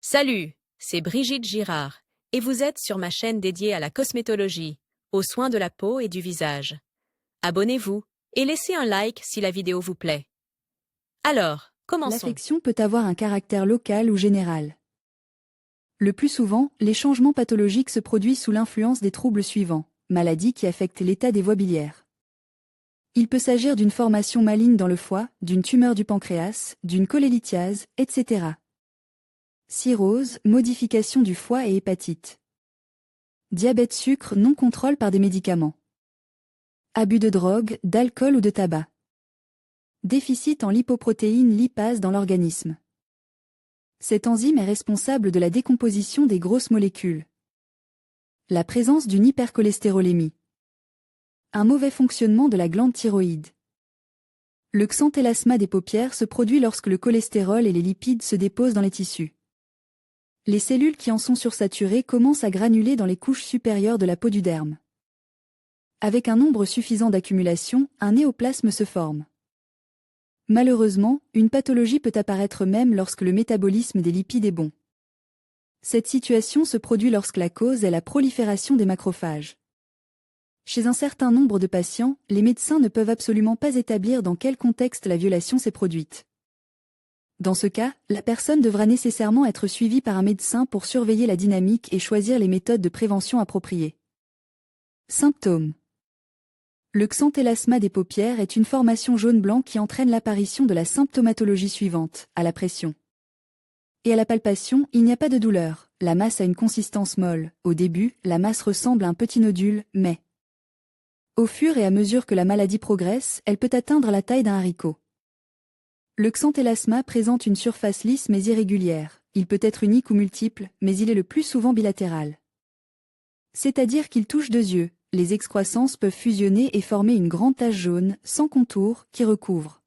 Salut, c'est Brigitte Girard, et vous êtes sur ma chaîne dédiée à la cosmétologie, aux soins de la peau et du visage. Abonnez-vous et laissez un like si la vidéo vous plaît. Alors, commençons. L'affection peut avoir un caractère local ou général. Le plus souvent, les changements pathologiques se produisent sous l'influence des troubles suivants: maladies qui affectent l'état des voies biliaires. Il peut s'agir d'une formation maligne dans le foie, d'une tumeur du pancréas, d'une cholélithiase, etc. Cirrhose, modification du foie et hépatite. Diabète, sucre non contrôle par des médicaments. Abus de drogue, d'alcool ou de tabac. Déficit en lipoprotéines lipase dans l'organisme. Cette enzyme est responsable de la décomposition des grosses molécules. La présence d'une hypercholestérolémie. Un mauvais fonctionnement de la glande thyroïde. Le xanthelasma des paupières se produit lorsque le cholestérol et les lipides se déposent dans les tissus. Les cellules qui en sont sursaturées commencent à granuler dans les couches supérieures de la peau du derme. Avec un nombre suffisant d'accumulations, un néoplasme se forme. Malheureusement, une pathologie peut apparaître même lorsque le métabolisme des lipides est bon. Cette situation se produit lorsque la cause est la prolifération des macrophages. Chez un certain nombre de patients, les médecins ne peuvent absolument pas établir dans quel contexte la violation s'est produite. Dans ce cas, la personne devra nécessairement être suivie par un médecin pour surveiller la dynamique et choisir les méthodes de prévention appropriées. Symptômes. Le xanthelasma des paupières est une formation jaune-blanc qui entraîne l'apparition de la symptomatologie suivante: à la pression et à la palpation, il n'y a pas de douleur, la masse a une consistance molle, au début, la masse ressemble à un petit nodule, mais au fur et à mesure que la maladie progresse, elle peut atteindre la taille d'un haricot. Le xanthelasma présente une surface lisse mais irrégulière, il peut être unique ou multiple, mais il est le plus souvent bilatéral. C'est-à-dire qu'il touche deux yeux. Les excroissances peuvent fusionner et former une grande tache jaune, sans contour, qui recouvre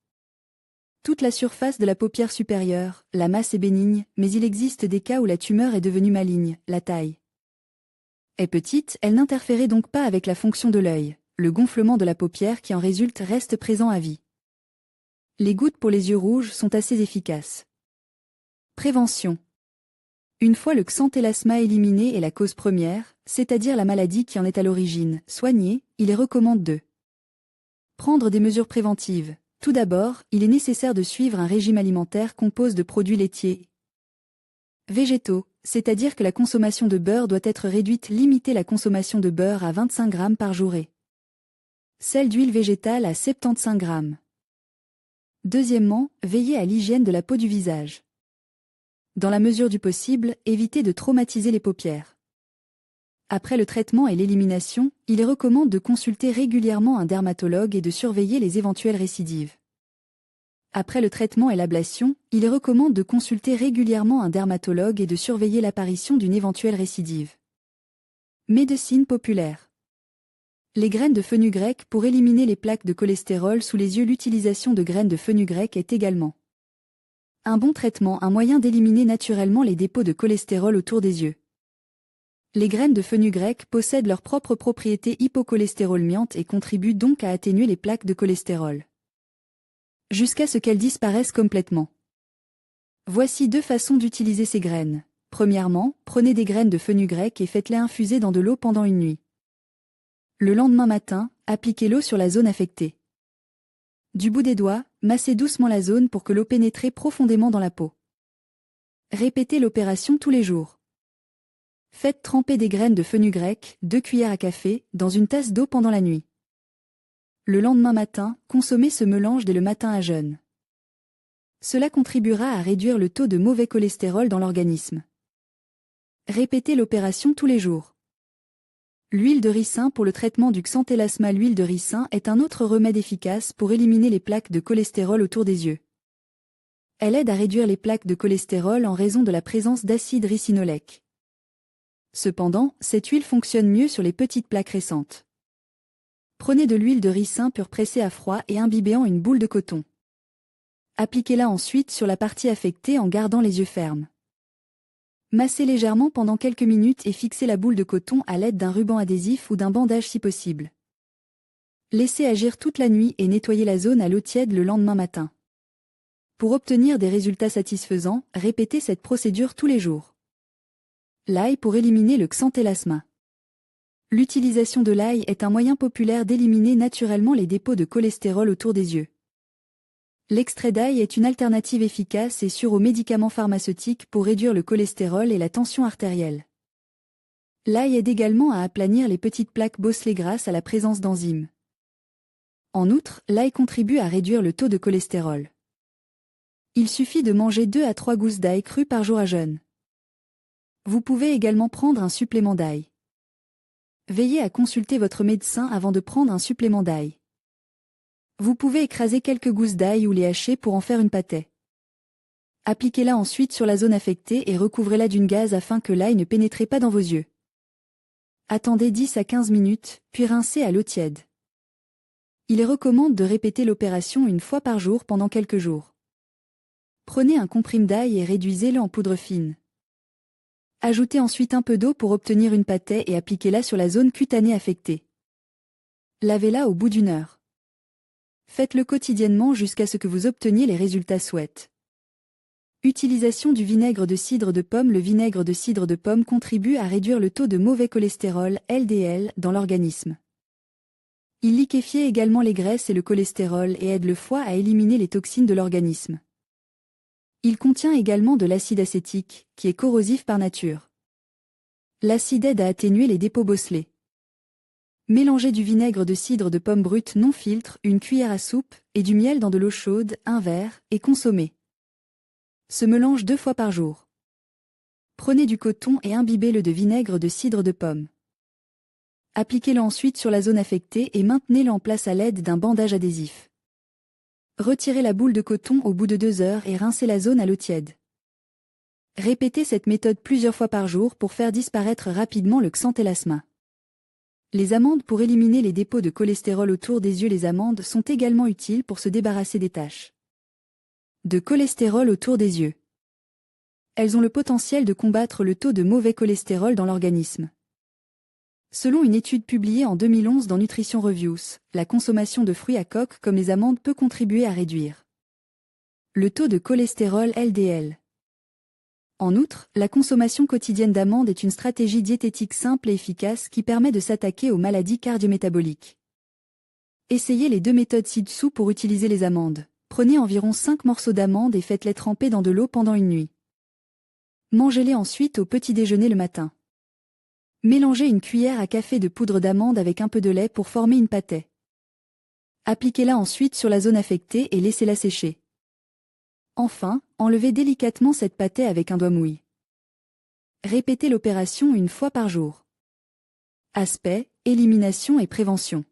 toute la surface de la paupière supérieure. La masse est bénigne, mais il existe des cas où la tumeur est devenue maligne. La taille est petite, elle n'interférait donc pas avec la fonction de l'œil. Le gonflement de la paupière qui en résulte reste présent à vie. Les gouttes pour les yeux rouges sont assez efficaces. Prévention. Une fois le xanthelasma éliminé et la cause première, c'est-à-dire la maladie qui en est à l'origine, soignée, il est recommandé de prendre des mesures préventives. Tout d'abord, il est nécessaire de suivre un régime alimentaire composé de produits laitiers végétaux, c'est-à-dire que la consommation de beurre doit être réduite. Limiter la consommation de beurre à 25 grammes par jour et celle d'huile végétale à 75 grammes. Deuxièmement, veiller à l'hygiène de la peau du visage. Dans la mesure du possible, éviter de traumatiser les paupières. Après le traitement et l'élimination, il est recommandé de consulter régulièrement un dermatologue et de surveiller les éventuelles récidives. Après le traitement et l'ablation, il est recommandé de consulter régulièrement un dermatologue et de surveiller l'apparition d'une éventuelle récidive. Médecine populaire. Les graines de fenugrec pour éliminer les plaques de cholestérol sous les yeux. L'utilisation de graines de fenugrec est également un bon traitement, un moyen d'éliminer naturellement les dépôts de cholestérol autour des yeux. Les graines de fenugrec possèdent leurs propres propriétés hypocholestérolmiantes et contribuent donc à atténuer les plaques de cholestérol, jusqu'à ce qu'elles disparaissent complètement. Voici deux façons d'utiliser ces graines. Premièrement, prenez des graines de fenugrec et faites-les infuser dans de l'eau pendant une nuit. Le lendemain matin, appliquez l'eau sur la zone affectée. Du bout des doigts, massez doucement la zone pour que l'eau pénètre profondément dans la peau. Répétez l'opération tous les jours. Faites tremper des graines de fenugrec, 2 cuillères à café, dans une tasse d'eau pendant la nuit. Le lendemain matin, consommez ce mélange dès le matin à jeun. Cela contribuera à réduire le taux de mauvais cholestérol dans l'organisme. Répétez l'opération tous les jours. L'huile de ricin pour le traitement du xanthelasma. L'huile de ricin est un autre remède efficace pour éliminer les plaques de cholestérol autour des yeux. Elle aide à réduire les plaques de cholestérol en raison de la présence d'acide ricinoléque. Cependant, cette huile fonctionne mieux sur les petites plaques récentes. Prenez de l'huile de ricin pure pressée à froid et imbibée en une boule de coton. Appliquez-la ensuite sur la partie affectée en gardant les yeux fermes. Massez légèrement pendant quelques minutes et fixez la boule de coton à l'aide d'un ruban adhésif ou d'un bandage si possible. Laissez agir toute la nuit et nettoyez la zone à l'eau tiède le lendemain matin. Pour obtenir des résultats satisfaisants, répétez cette procédure tous les jours. L'ail pour éliminer le xanthelasma. L'utilisation de l'ail est un moyen populaire d'éliminer naturellement les dépôts de cholestérol autour des yeux. L'extrait d'ail est une alternative efficace et sûre aux médicaments pharmaceutiques pour réduire le cholestérol et la tension artérielle. L'ail aide également à aplanir les petites plaques bosselées grâce à la présence d'enzymes. En outre, l'ail contribue à réduire le taux de cholestérol. Il suffit de manger 2 à 3 gousses d'ail crues par jour à jeûne. Vous pouvez également prendre un supplément d'ail. Veillez à consulter votre médecin avant de prendre un supplément d'ail. Vous pouvez écraser quelques gousses d'ail ou les hacher pour en faire une pâtée. Appliquez-la ensuite sur la zone affectée et recouvrez-la d'une gaze afin que l'ail ne pénètre pas dans vos yeux. Attendez 10 à 15 minutes, puis rincez à l'eau tiède. Il recommande de répéter l'opération une fois par jour pendant quelques jours. Prenez un comprime d'ail et réduisez-le en poudre fine. Ajoutez ensuite un peu d'eau pour obtenir une pâtée et appliquez-la sur la zone cutanée affectée. Lavez-la au bout d'une heure. Faites-le quotidiennement jusqu'à ce que vous obteniez les résultats souhaités. Utilisation du vinaigre de cidre de pomme. Le vinaigre de cidre de pomme contribue à réduire le taux de mauvais cholestérol, LDL, dans l'organisme. Il liquéfie également les graisses et le cholestérol et aide le foie à éliminer les toxines de l'organisme. Il contient également de l'acide acétique, qui est corrosif par nature. L'acide aide à atténuer les dépôts bosselés. Mélangez du vinaigre de cidre de pomme brut non filtre, une cuillère à soupe, et du miel dans de l'eau chaude, un verre, et consommez. Ce mélange 2 fois par jour. Prenez du coton et imbibez-le de vinaigre de cidre de pomme. Appliquez-le ensuite sur la zone affectée et maintenez-le en place à l'aide d'un bandage adhésif. Retirez la boule de coton au bout de 2 heures et rincez la zone à l'eau tiède. Répétez cette méthode plusieurs fois par jour pour faire disparaître rapidement le xanthelasma. Les amandes pour éliminer les dépôts de cholestérol autour des yeux. Les amandes sont également utiles pour se débarrasser des taches de cholestérol autour des yeux. Elles ont le potentiel de combattre le taux de mauvais cholestérol dans l'organisme. Selon une étude publiée en 2011 dans Nutrition Reviews, la consommation de fruits à coque comme les amandes peut contribuer à réduire le taux de cholestérol LDL. En outre, la consommation quotidienne d'amandes est une stratégie diététique simple et efficace qui permet de s'attaquer aux maladies cardiométaboliques. Essayez les 2 méthodes ci-dessous pour utiliser les amandes. Prenez environ 5 morceaux d'amandes et faites-les tremper dans de l'eau pendant une nuit. Mangez-les ensuite au petit déjeuner le matin. Mélangez une cuillère à café de poudre d'amande avec un peu de lait pour former une pâtée. Appliquez-la ensuite sur la zone affectée et laissez-la sécher. Enfin, enlevez délicatement cette pâtée avec un doigt mouillé. Répétez l'opération une fois par jour. Aspect, élimination et prévention.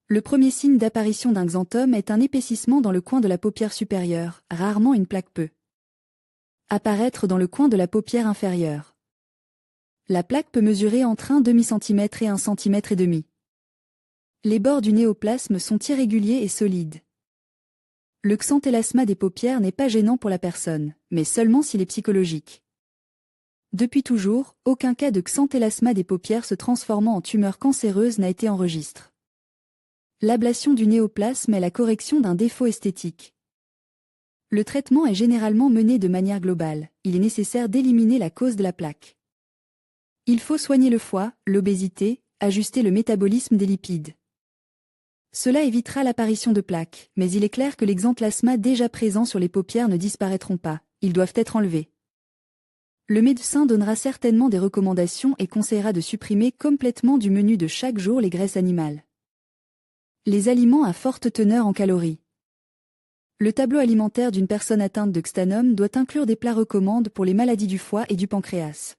Le premier signe d'apparition d'un xanthome est un épaississement dans le coin de la paupière supérieure, rarement une plaque peut apparaître dans le coin de la paupière inférieure. La plaque peut mesurer entre 1 demi-centimètre et 1,5 cm. Les bords du néoplasme sont irréguliers et solides. Le xanthelasma des paupières n'est pas gênant pour la personne, mais seulement s'il est psychologique. Depuis toujours, aucun cas de xanthelasma des paupières se transformant en tumeur cancéreuse n'a été enregistré. L'ablation du néoplasme est la correction d'un défaut esthétique. Le traitement est généralement mené de manière globale, il est nécessaire d'éliminer la cause de la plaque. Il faut soigner le foie, l'obésité, ajuster le métabolisme des lipides. Cela évitera l'apparition de plaques, mais il est clair que les xanthelasmas déjà présents sur les paupières ne disparaîtront pas, ils doivent être enlevés. Le médecin donnera certainement des recommandations et conseillera de supprimer complètement du menu de chaque jour les graisses animales. Les aliments à forte teneur en calories. Le tableau alimentaire d'une personne atteinte de xthanome doit inclure des plats recommandés pour les maladies du foie et du pancréas.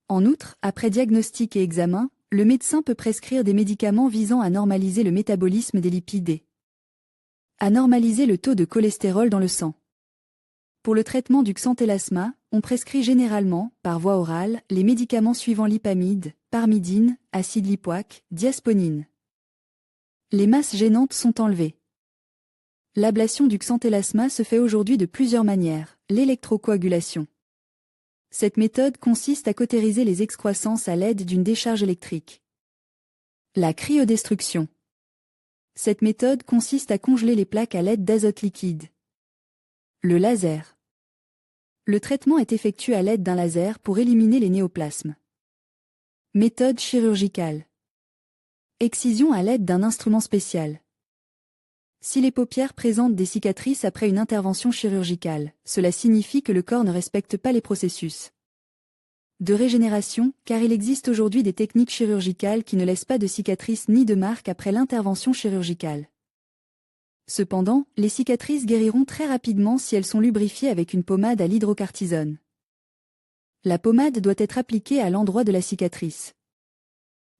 En outre, après diagnostic et examen, le médecin peut prescrire des médicaments visant à normaliser le métabolisme des lipides et à normaliser le taux de cholestérol dans le sang. Pour le traitement du xanthelasma, on prescrit généralement, par voie orale, les médicaments suivants: lipamide, parmidine, acide lipoïque, diasponine. Les masses gênantes sont enlevées. L'ablation du xanthelasma se fait aujourd'hui de plusieurs manières. L'électrocoagulation. Cette méthode consiste à cautériser les excroissances à l'aide d'une décharge électrique. La cryodestruction. Cette méthode consiste à congeler les plaques à l'aide d'azote liquide. Le laser. Le traitement est effectué à l'aide d'un laser pour éliminer les néoplasmes. Méthode chirurgicale. Excision à l'aide d'un instrument spécial. Si les paupières présentent des cicatrices après une intervention chirurgicale, cela signifie que le corps ne respecte pas les processus de régénération, car il existe aujourd'hui des techniques chirurgicales qui ne laissent pas de cicatrices ni de marques après l'intervention chirurgicale. Cependant, les cicatrices guériront très rapidement si elles sont lubrifiées avec une pommade à l'hydrocortisone. La pommade doit être appliquée à l'endroit de la cicatrice.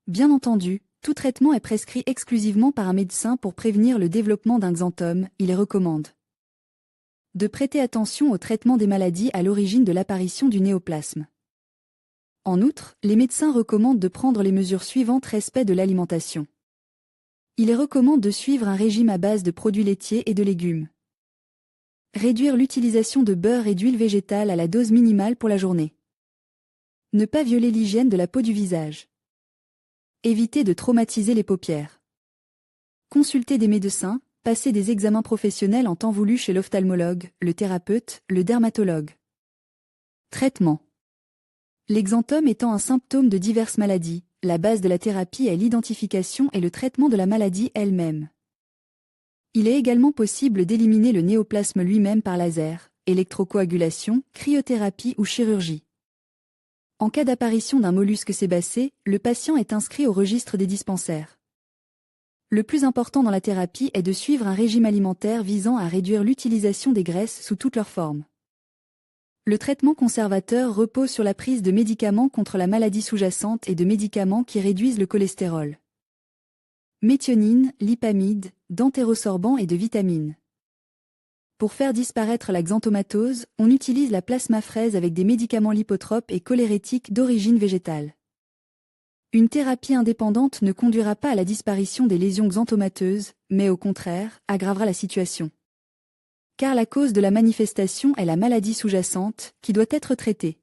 Bien entendu, tout traitement est prescrit exclusivement par un médecin pour prévenir le développement d'un xanthome. Il recommande de prêter attention au traitement des maladies à l'origine de l'apparition du néoplasme. En outre, les médecins recommandent de prendre les mesures suivantes: respect de l'alimentation. Il est recommandé de suivre un régime à base de produits laitiers et de légumes. Réduire l'utilisation de beurre et d'huile végétale à la dose minimale pour la journée. Ne pas violer l'hygiène de la peau du visage. Éviter de traumatiser les paupières. Consulter des médecins, passer des examens professionnels en temps voulu chez l'ophtalmologue, le thérapeute, le dermatologue. Traitement. L'exanthome étant un symptôme de diverses maladies, la base de la thérapie est l'identification et le traitement de la maladie elle-même. Il est également possible d'éliminer le néoplasme lui-même par laser, électrocoagulation, cryothérapie ou chirurgie. En cas d'apparition d'un mollusque sébacé, le patient est inscrit au registre des dispensaires. Le plus important dans la thérapie est de suivre un régime alimentaire visant à réduire l'utilisation des graisses sous toutes leurs formes. Le traitement conservateur repose sur la prise de médicaments contre la maladie sous-jacente et de médicaments qui réduisent le cholestérol. Méthionine, lipamide, d'antérosorbents et de vitamines. Pour faire disparaître la xanthomatose, on utilise la plasmaphrèse avec des médicaments lipotropes et cholérétiques d'origine végétale. Une thérapie indépendante ne conduira pas à la disparition des lésions xanthomateuses, mais au contraire, aggravera la situation. Car la cause de la manifestation est la maladie sous-jacente, qui doit être traitée.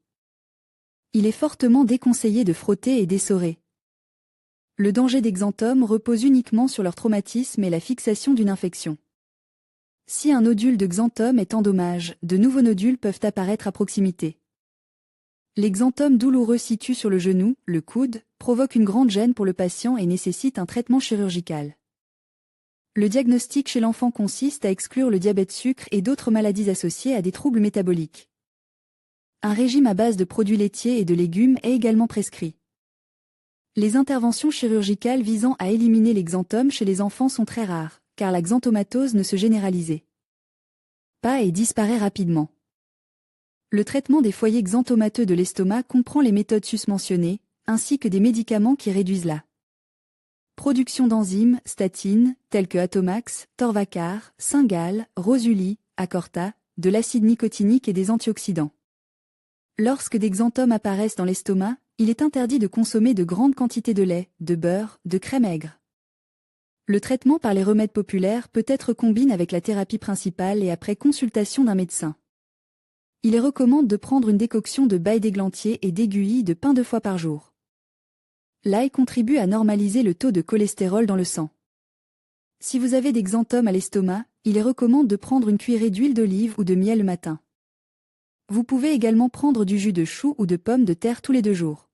Il est fortement déconseillé de frotter et d'essorer. Le danger des xanthomes repose uniquement sur leur traumatisme et la fixation d'une infection. Si un nodule de xanthome est endommagé, de nouveaux nodules peuvent apparaître à proximité. Les xanthomes douloureux situés sur le genou, le coude, provoquent une grande gêne pour le patient et nécessitent un traitement chirurgical. Le diagnostic chez l'enfant consiste à exclure le diabète sucre et d'autres maladies associées à des troubles métaboliques. Un régime à base de produits laitiers et de légumes est également prescrit. Les interventions chirurgicales visant à éliminer les xanthomes chez les enfants sont très rares, car la xanthomatose ne se généralise pas et disparaît rapidement. Le traitement des foyers xanthomateux de l'estomac comprend les méthodes susmentionnées, ainsi que des médicaments qui réduisent la production d'enzymes, statines, telles que Atomax, Torvacar, Cingal, Rosuli, Acorta, de l'acide nicotinique et des antioxydants. Lorsque des xanthomes apparaissent dans l'estomac, il est interdit de consommer de grandes quantités de lait, de beurre, de crème aigre. Le traitement par les remèdes populaires peut être combiné avec la thérapie principale et après consultation d'un médecin. Il est recommandé de prendre une décoction de bail d'églantier et d'aiguilles de pin 2 fois par jour. L'ail contribue à normaliser le taux de cholestérol dans le sang. Si vous avez des xanthomes à l'estomac, il est recommandé de prendre une cuillerée d'huile d'olive ou de miel le matin. Vous pouvez également prendre du jus de chou ou de pommes de terre tous les 2 jours.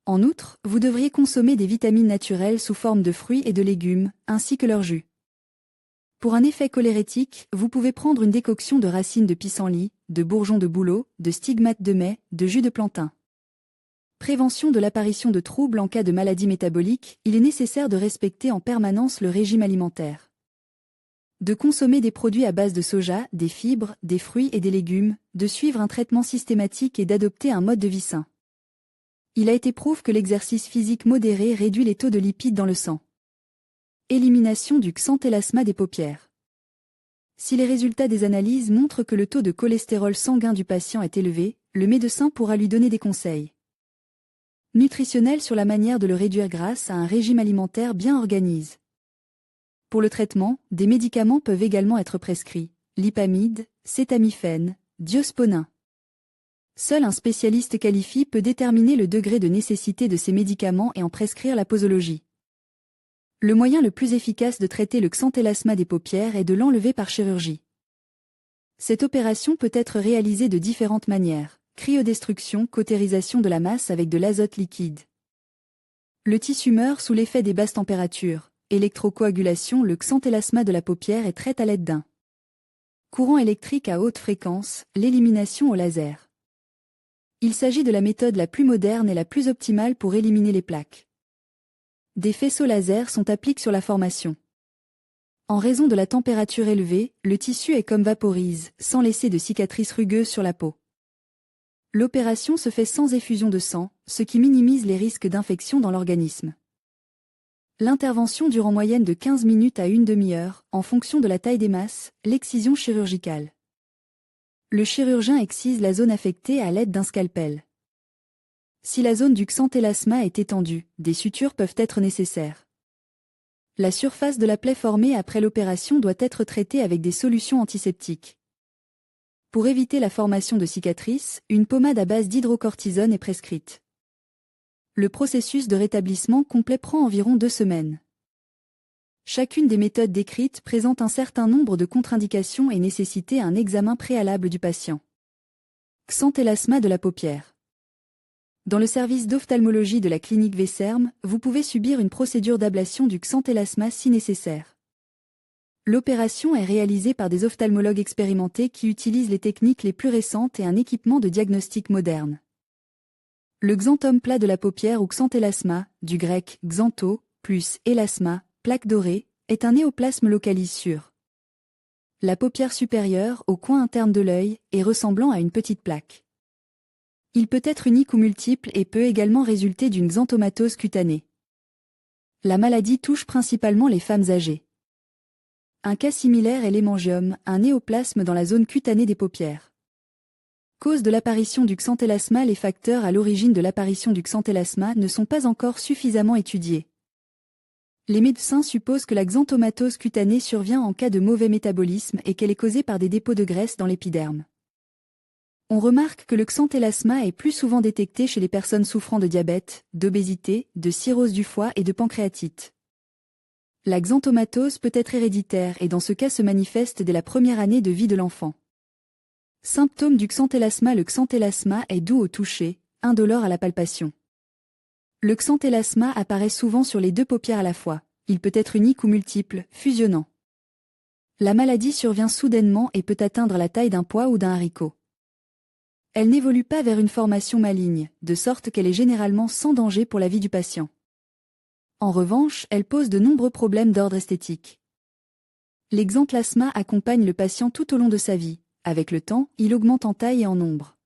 En outre, vous devriez consommer des vitamines naturelles sous forme de fruits et de légumes, ainsi que leur jus. Pour un effet cholérétique, vous pouvez prendre une décoction de racines de pissenlit, de bourgeons de bouleau, de stigmates de mai, de jus de plantain. Prévention de l'apparition de troubles en cas de maladie métabolique, il est nécessaire de respecter en permanence le régime alimentaire. De consommer des produits à base de soja, des fibres, des fruits et des légumes, de suivre un traitement systématique et d'adopter un mode de vie sain. Il a été prouvé que l'exercice physique modéré réduit les taux de lipides dans le sang. Élimination du xanthelasma des paupières. Si les résultats des analyses montrent que le taux de cholestérol sanguin du patient est élevé, le médecin pourra lui donner des conseils nutritionnels sur la manière de le réduire grâce à un régime alimentaire bien organisé. Pour le traitement, des médicaments peuvent également être prescrits, lipamide, cétamifène, diospodin. Seul un spécialiste qualifié peut déterminer le degré de nécessité de ces médicaments et en prescrire la posologie. Le moyen le plus efficace de traiter le xanthelasma des paupières est de l'enlever par chirurgie. Cette opération peut être réalisée de différentes manières: cryodestruction, cautérisation de la masse avec de l'azote liquide. Le tissu meurt sous l'effet des basses températures. Électrocoagulation. Le xanthelasma de la paupière est traité à l'aide d'un courant électrique à haute fréquence, l'élimination au laser. Il s'agit de la méthode la plus moderne et la plus optimale pour éliminer les plaques. Des faisceaux laser sont appliqués sur la formation. En raison de la température élevée, le tissu est comme vaporise, sans laisser de cicatrices rugueuses sur la peau. L'opération se fait sans effusion de sang, ce qui minimise les risques d'infection dans l'organisme. L'intervention dure en moyenne de 15 minutes à une demi-heure, en fonction de la taille des masses. L'excision chirurgicale. Le chirurgien excise la zone affectée à l'aide d'un scalpel. Si la zone du xanthelasma est étendue, des sutures peuvent être nécessaires. La surface de la plaie formée après l'opération doit être traitée avec des solutions antiseptiques. Pour éviter la formation de cicatrices, une pommade à base d'hydrocortisone est prescrite. Le processus de rétablissement complet prend environ 2 semaines. Chacune des méthodes décrites présente un certain nombre de contre-indications et nécessite un examen préalable du patient. Xanthelasma de la paupière. Dans le service d'ophtalmologie de la clinique Vesserm, vous pouvez subir une procédure d'ablation du xanthelasma si nécessaire. L'opération est réalisée par des ophtalmologues expérimentés qui utilisent les techniques les plus récentes et un équipement de diagnostic moderne. Le xanthome plat de la paupière ou xanthelasma, du grec xantho, plus élasma, plaque dorée, est un néoplasme localisé sur la paupière supérieure, au coin interne de l'œil, et ressemblant à une petite plaque. Il peut être unique ou multiple et peut également résulter d'une xanthomatose cutanée. La maladie touche principalement les femmes âgées. Un cas similaire est l'hémangiome, un néoplasme dans la zone cutanée des paupières. Cause de l'apparition du xanthelasma. Les facteurs à l'origine de l'apparition du xanthelasma ne sont pas encore suffisamment étudiés. Les médecins supposent que la xanthomatose cutanée survient en cas de mauvais métabolisme et qu'elle est causée par des dépôts de graisse dans l'épiderme. On remarque que le xanthelasma est plus souvent détecté chez les personnes souffrant de diabète, d'obésité, de cirrhose du foie et de pancréatite. La xanthomatose peut être héréditaire et dans ce cas se manifeste dès la première année de vie de l'enfant. Symptômes du xanthelasma. Le xanthelasma est doux au toucher, indolore à la palpation. Le xanthelasma apparaît souvent sur les 2 paupières à la fois. Il peut être unique ou multiple, fusionnant. La maladie survient soudainement et peut atteindre la taille d'un pois ou d'un haricot. Elle n'évolue pas vers une formation maligne, de sorte qu'elle est généralement sans danger pour la vie du patient. En revanche, elle pose de nombreux problèmes d'ordre esthétique. L'exanthelasma accompagne le patient tout au long de sa vie. Avec le temps, il augmente en taille et en nombre.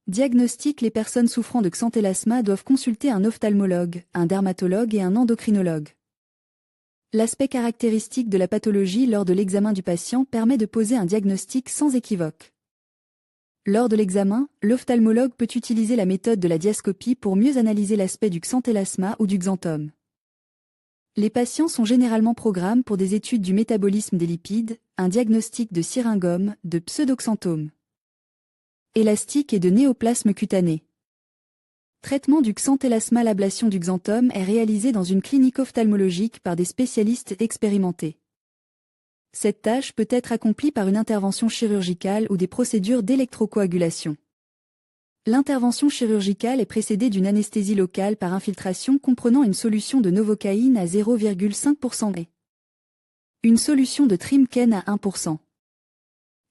Diagnostic. Les personnes souffrant de xanthelasma doivent consulter un ophtalmologue, un dermatologue et un endocrinologue. L'aspect caractéristique de la pathologie lors de l'examen du patient permet de poser un diagnostic sans équivoque. Lors de l'examen, l'ophtalmologue peut utiliser la méthode de la diascopie pour mieux analyser l'aspect du xanthelasma ou du xanthome. Les patients sont généralement programmés pour des études du métabolisme des lipides, un diagnostic de syringome, de pseudoxanthome élastique et de néoplasme cutané. Traitement du xanthelasma. L'ablation du xanthome est réalisée dans une clinique ophtalmologique par des spécialistes expérimentés. Cette tâche peut être accomplie par une intervention chirurgicale ou des procédures d'électrocoagulation. L'intervention chirurgicale est précédée d'une anesthésie locale par infiltration comprenant une solution de novocaïne à 0,5% et une solution de trimken à 1%.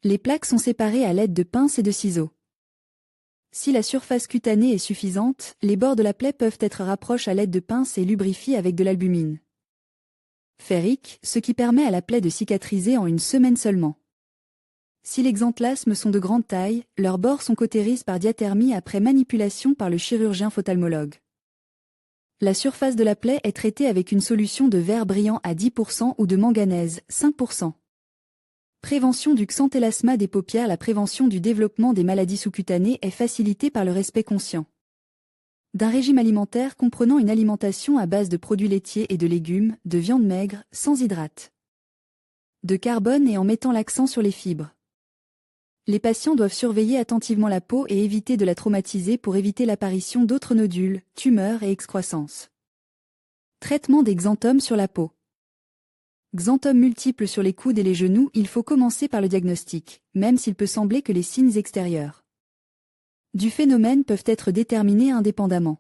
Les plaques sont séparées à l'aide de pinces et de ciseaux. Si la surface cutanée est suffisante, les bords de la plaie peuvent être rapprochés à l'aide de pinces et lubrifiés avec de l'albumine ferrique, ce qui permet à la plaie de cicatriser en 1 semaine seulement. Si les xanthelasmes sont de grande taille, leurs bords sont cautérisés par diathermie après manipulation par le chirurgien ophtalmologue. La surface de la plaie est traitée avec une solution de verre brillant à 10% ou de manganèse, 5%. Prévention du xanthelasma des paupières. La prévention du développement des maladies sous-cutanées est facilitée par le respect conscient d'un régime alimentaire comprenant une alimentation à base de produits laitiers et de légumes, de viande maigre, sans hydrates de carbone et en mettant l'accent sur les fibres. Les patients doivent surveiller attentivement la peau et éviter de la traumatiser pour éviter l'apparition d'autres nodules, tumeurs et excroissances. Traitement des xanthomes sur la peau. Xanthome multiple sur les coudes et les genoux, il faut commencer par le diagnostic, même s'il peut sembler que les signes extérieurs du phénomène peuvent être déterminés indépendamment.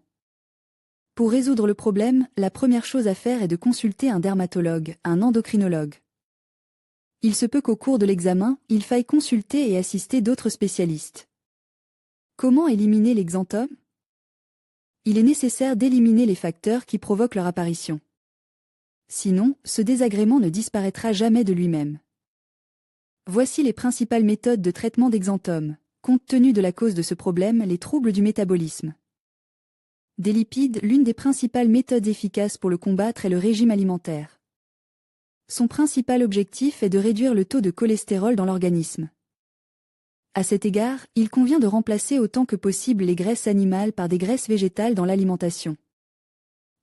Pour résoudre le problème, la première chose à faire est de consulter un dermatologue, un endocrinologue. Il se peut qu'au cours de l'examen, il faille consulter et assister d'autres spécialistes. Comment éliminer les xanthomes? Il est nécessaire d'éliminer les facteurs qui provoquent leur apparition. Sinon, ce désagrément ne disparaîtra jamais de lui-même. Voici les principales méthodes de traitement des xanthomes, compte tenu de la cause de ce problème, les troubles du métabolisme. Des lipides, l'une des principales méthodes efficaces pour le combattre est le régime alimentaire. Son principal objectif est de réduire le taux de cholestérol dans l'organisme. À cet égard, il convient de remplacer autant que possible les graisses animales par des graisses végétales dans l'alimentation.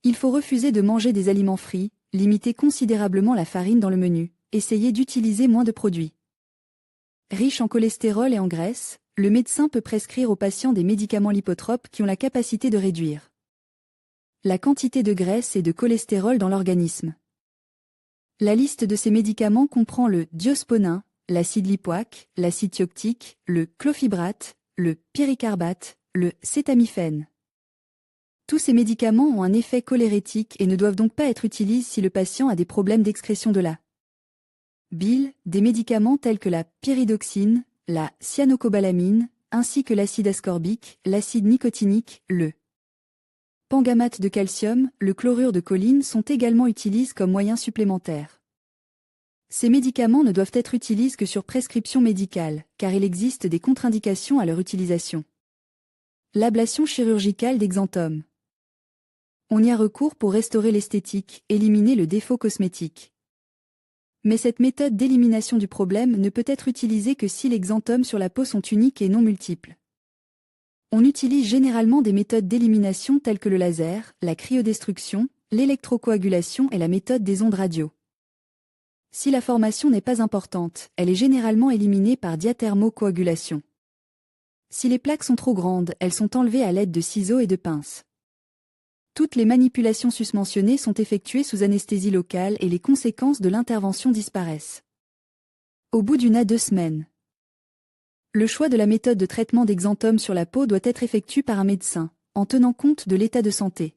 Il faut refuser de manger des aliments frits, limiter considérablement la farine dans le menu, essayer d'utiliser moins de produits riches en cholestérol et en graisse. Le médecin peut prescrire aux patients des médicaments lipotropes qui ont la capacité de réduire la quantité de graisse et de cholestérol dans l'organisme. La liste de ces médicaments comprend le diosponin, l'acide lipoique, l'acide thioctique, le clofibrate, le pyricarbate, le cétamifène. Tous ces médicaments ont un effet cholérétique et ne doivent donc pas être utilisés si le patient a des problèmes d'excrétion de la bile. Des médicaments tels que la pyridoxine, la cyanocobalamin, ainsi que l'acide ascorbique, l'acide nicotinique, le pangamate de calcium, le chlorure de choline sont également utilisés comme moyens supplémentaires. Ces médicaments ne doivent être utilisés que sur prescription médicale, car il existe des contre-indications à leur utilisation. L'ablation chirurgicale des xanthomes. On y a recours pour restaurer l'esthétique, éliminer le défaut cosmétique. Mais cette méthode d'élimination du problème ne peut être utilisée que si les xanthomes sur la peau sont uniques et non multiples. On utilise généralement des méthodes d'élimination telles que le laser, la cryodestruction, l'électrocoagulation et la méthode des ondes radio. Si la formation n'est pas importante, elle est généralement éliminée par diathermocoagulation. Si les plaques sont trop grandes, elles sont enlevées à l'aide de ciseaux et de pinces. Toutes les manipulations susmentionnées sont effectuées sous anesthésie locale et les conséquences de l'intervention disparaissent au bout d'1 à 2 semaines. Le choix de la méthode de traitement des xanthomes sur la peau doit être effectué par un médecin, en tenant compte de l'état de santé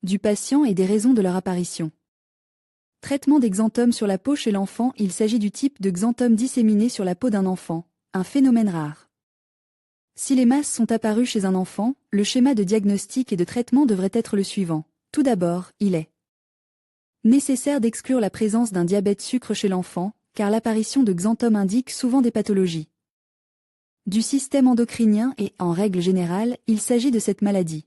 du patient et des raisons de leur apparition. Traitement des xanthomes sur la peau chez l'enfant. Il s'agit du type de xanthome disséminé sur la peau d'un enfant, un phénomène rare. Si les masses sont apparues chez un enfant, le schéma de diagnostic et de traitement devrait être le suivant. Tout d'abord, il est nécessaire d'exclure la présence d'un diabète sucre chez l'enfant, car l'apparition de xanthomes indique souvent des pathologies du système endocrinien et, en règle générale, il s'agit de cette maladie.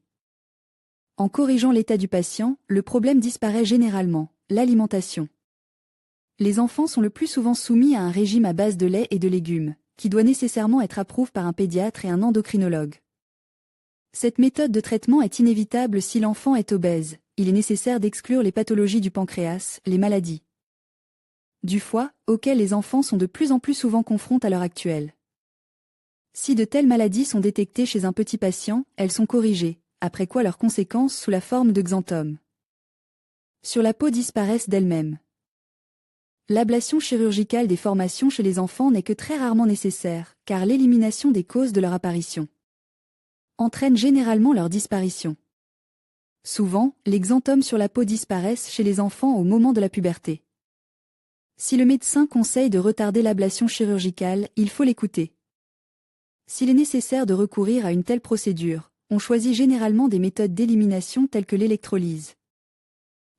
En corrigeant l'état du patient, le problème disparaît généralement. L'alimentation. Les enfants sont le plus souvent soumis à un régime à base de lait et de légumes, qui doit nécessairement être approuvé par un pédiatre et un endocrinologue. Cette méthode de traitement est inévitable si l'enfant est obèse. Il est nécessaire d'exclure les pathologies du pancréas, les maladies du foie, auxquelles les enfants sont de plus en plus souvent confrontés à l'heure actuelle. Si de telles maladies sont détectées chez un petit patient, elles sont corrigées, après quoi leurs conséquences sous la forme de xanthomes sur la peau disparaissent d'elles-mêmes. L'ablation chirurgicale des formations chez les enfants n'est que très rarement nécessaire, car l'élimination des causes de leur apparition entraîne généralement leur disparition. Souvent, les xanthomes sur la peau disparaissent chez les enfants au moment de la puberté. Si le médecin conseille de retarder l'ablation chirurgicale, il faut l'écouter. S'il est nécessaire de recourir à une telle procédure, on choisit généralement des méthodes d'élimination telles que l'électrolyse,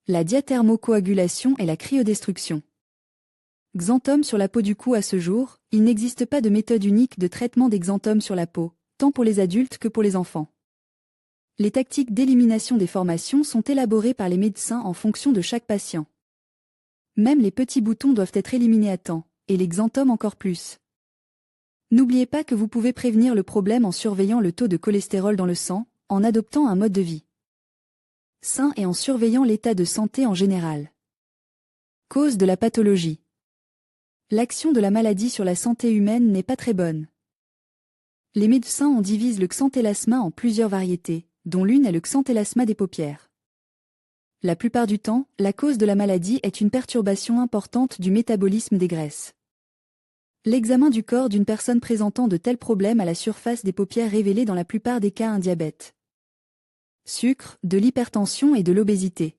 la diathermocoagulation et la cryodestruction. Xanthomes sur la peau. Du coup, à ce jour, il n'existe pas de méthode unique de traitement des xanthomes sur la peau, tant pour les adultes que pour les enfants. Les tactiques d'élimination des formations sont élaborées par les médecins en fonction de chaque patient. Même les petits boutons doivent être éliminés à temps, et les xanthomes encore plus. N'oubliez pas que vous pouvez prévenir le problème en surveillant le taux de cholestérol dans le sang, en adoptant un mode de vie sain et en surveillant l'état de santé en général. Cause de la pathologie. L'action de la maladie sur la santé humaine n'est pas très bonne. Les médecins en divisent le xanthelasma en plusieurs variétés, dont l'une est le xanthelasma des paupières. La plupart du temps, la cause de la maladie est une perturbation importante du métabolisme des graisses. L'examen du corps d'une personne présentant de tels problèmes à la surface des paupières révélait dans la plupart des cas un diabète, sucre, de l'hypertension et de l'obésité.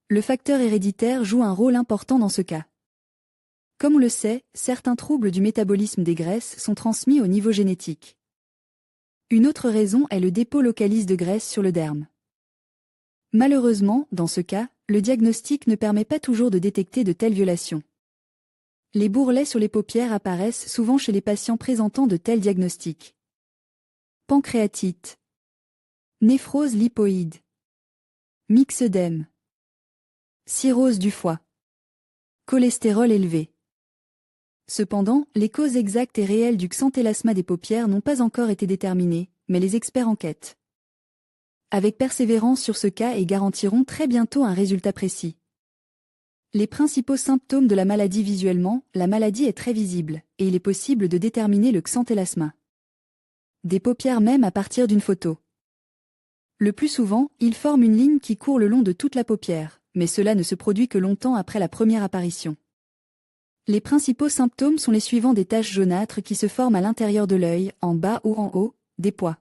Le facteur héréditaire joue un rôle important dans ce cas. Comme on le sait, certains troubles du métabolisme des graisses sont transmis au niveau génétique. Une autre raison est le dépôt localisé de graisse sur le derme. Malheureusement, dans ce cas, le diagnostic ne permet pas toujours de détecter de telles violations. Les bourrelets sur les paupières apparaissent souvent chez les patients présentant de tels diagnostics. Pancréatite, néphrose lipoïde, myxœdème, cirrhose du foie, cholestérol élevé. Cependant, les causes exactes et réelles du xanthelasma des paupières n'ont pas encore été déterminées, mais les experts enquêtent avec persévérance sur ce cas et garantiront très bientôt un résultat précis. Les principaux symptômes de la maladie visuellement, la maladie est très visible, et il est possible de déterminer le xanthelasma des paupières même à partir d'une photo. Le plus souvent, il forme une ligne qui court le long de toute la paupière, mais cela ne se produit que longtemps après la première apparition. Les principaux symptômes sont les suivants: des taches jaunâtres qui se forment à l'intérieur de l'œil, en bas ou en haut, des pois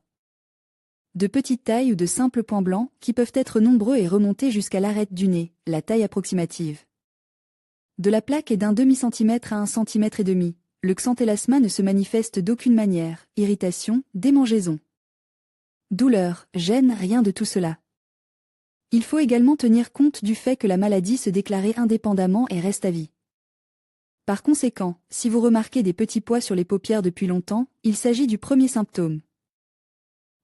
de petite taille ou de simples points blancs qui peuvent être nombreux et remonter jusqu'à l'arête du nez, la taille approximative. De la plaque est d'un demi-centimètre à 1,5 cm. Le xanthelasma ne se manifeste d'aucune manière: irritation, démangeaison, douleur, gêne, rien de tout cela. Il faut également tenir compte du fait que la maladie se déclarait indépendamment et reste à vie. Par conséquent, si vous remarquez des petits pois sur les paupières depuis longtemps, il s'agit du premier symptôme.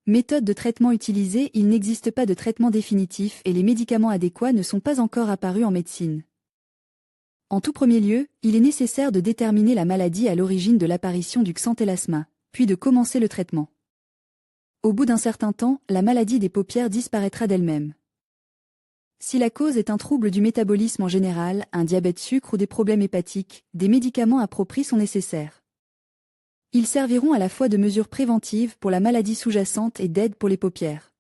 Méthode de traitement utilisée: il n'existe pas de traitement définitif et les médicaments adéquats ne sont pas encore apparus en médecine. En tout premier lieu, il est nécessaire de déterminer la maladie à l'origine de l'apparition du xanthelasma, puis de commencer le traitement. Au bout d'un certain temps, la maladie des paupières disparaîtra d'elle-même. Si la cause est un trouble du métabolisme en général, un diabète sucre ou des problèmes hépatiques, des médicaments appropriés sont nécessaires. Ils serviront à la fois de mesures préventives pour la maladie sous-jacente et d'aide pour les paupières.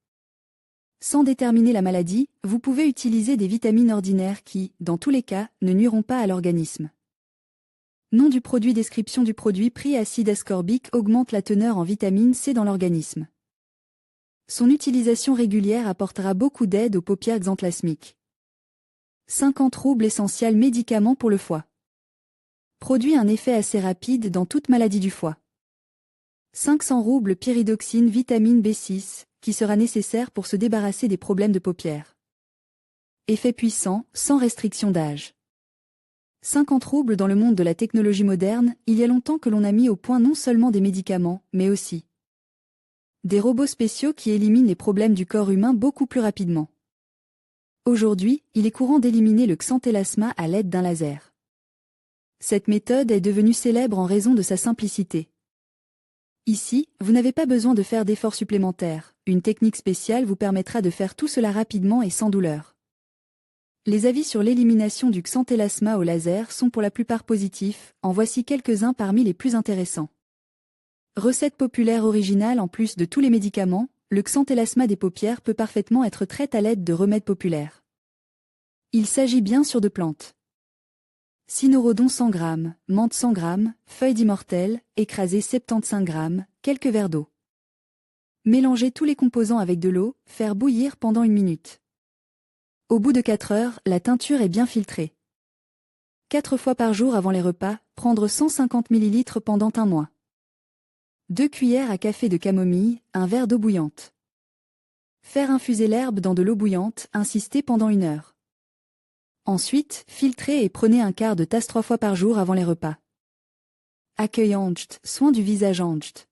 Sans déterminer la maladie, vous pouvez utiliser des vitamines ordinaires qui, dans tous les cas, ne nuiront pas à l'organisme. Nom du produit: description du produit: prix: acide ascorbique augmente la teneur en vitamine C dans l'organisme. Son utilisation régulière apportera beaucoup d'aide aux paupières xanthelasmiques. 50 troubles essentiels: médicaments pour le foie. Produit un effet assez rapide dans toute maladie du foie. 500 roubles pyridoxine vitamine B6, qui sera nécessaire pour se débarrasser des problèmes de paupières. Effet puissant, sans restriction d'âge. 50 roubles. Dans le monde de la technologie moderne, il y a longtemps que l'on a mis au point non seulement des médicaments, mais aussi des robots spéciaux qui éliminent les problèmes du corps humain beaucoup plus rapidement. Aujourd'hui, il est courant d'éliminer le xanthelasma à l'aide d'un laser. Cette méthode est devenue célèbre en raison de sa simplicité. Ici, vous n'avez pas besoin de faire d'efforts supplémentaires, une technique spéciale vous permettra de faire tout cela rapidement et sans douleur. Les avis sur l'élimination du xanthelasma au laser sont pour la plupart positifs, en voici quelques-uns parmi les plus intéressants. Recette populaire originale: en plus de tous les médicaments, le xanthelasma des paupières peut parfaitement être traité à l'aide de remèdes populaires. Il s'agit bien sûr de plantes. Cynorrhodon 100 g, menthe 100 g, feuilles d'immortelle, écrasées 75 g, quelques verres d'eau. Mélangez tous les composants avec de l'eau, faire bouillir pendant 1 minute. Au bout de 4 heures, la teinture est bien filtrée. 4 fois par jour avant les repas, prendre 150 ml pendant 1 mois. 2 cuillères à café de camomille, un verre d'eau bouillante. Faire infuser l'herbe dans de l'eau bouillante, insister pendant 1 heure. Ensuite, filtrez et prenez un quart de tasse 3 fois par jour avant les repas. Accueil angst, soin du visage angst.